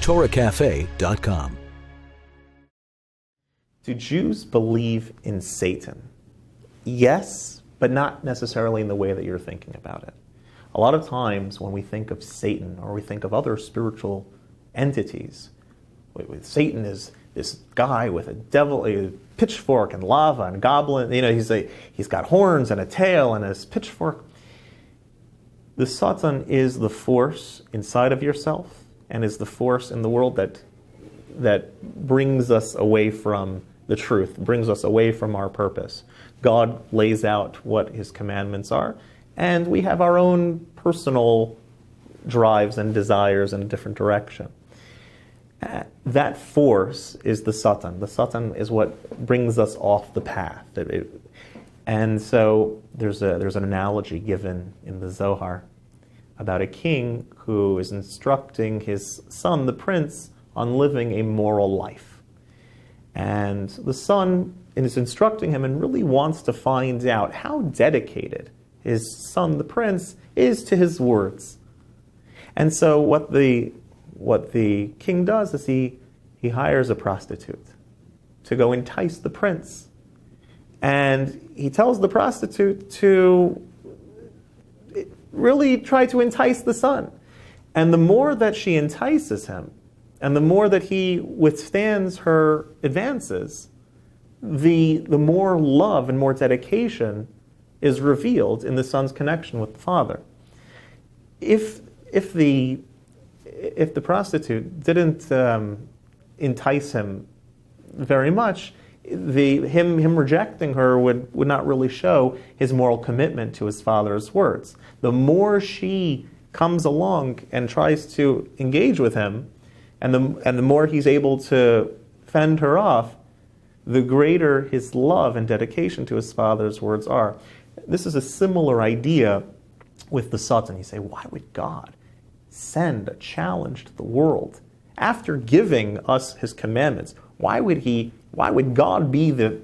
TorahCafe.com. Do Jews believe in Satan? Yes, but not necessarily in the way that you're thinking about it. A lot of times when we think of Satan or we think of other spiritual entities, Satan is this guy with a pitchfork and lava and goblin. He's got horns and a tail and his pitchfork. The Satan is the force inside of yourself and is the force in the world that brings us away from the truth, brings us away from our purpose. God lays out what his commandments are, and we have our own personal drives and desires in a different direction. That force is the Satan. The Satan is what brings us off the path. And so there's an analogy given in the Zohar about a king who is instructing his son, the prince, on living a moral life. And the son is instructing him and really wants to find out how dedicated his son, the prince, is to his words. And so what the king does is he hires a prostitute to go entice the prince. And he tells the prostitute to really try to entice the son. And the more that she entices him, and the more that he withstands her advances, the more love and more dedication is revealed in the son's connection with the father. If the prostitute didn't entice him very much, him rejecting her would not really show his moral commitment to his father's words. The more she comes along and tries to engage with him, and the more he's able to fend her off, the greater his love and dedication to his father's words are. This is a similar idea with the Satan. You say, why would God send a challenge to the world after giving us his commandments? Why would God be the,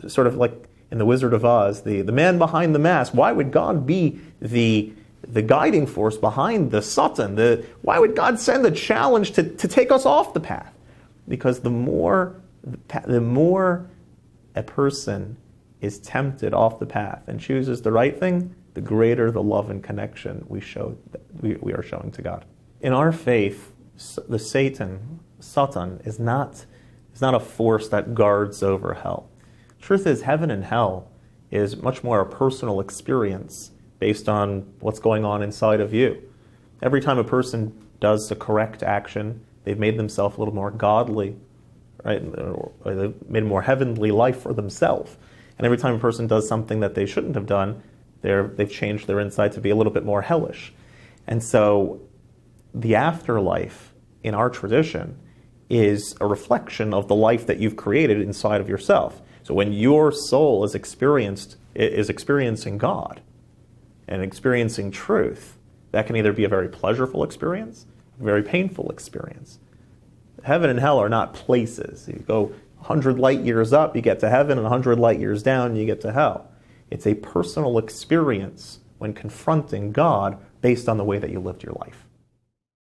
sort of like in The Wizard of Oz, the man behind the mask? Why would God be the guiding force behind the Satan? Why would God send a challenge to take us off the path? Because the more a person is tempted off the path and chooses the right thing, the greater the love and connection we are showing to God. In our faith, the Satan is not a force that guards over hell. Truth is, heaven and hell is much more a personal experience based on what's going on inside of you. Every time a person does the correct action, they've made themselves a little more godly, right? Or they've made a more heavenly life for themselves. And every time a person does something that they shouldn't have done, they've changed their inside to be a little bit more hellish. And so the afterlife in our tradition is a reflection of the life that you've created inside of yourself. So when your soul is experiencing God and experiencing truth, that can either be a very pleasurable experience, a very painful experience. Heaven and hell are not places. You go 100 light years up, you get to heaven, and 100 light years down, you get to hell. It's a personal experience when confronting God based on the way that you lived your life.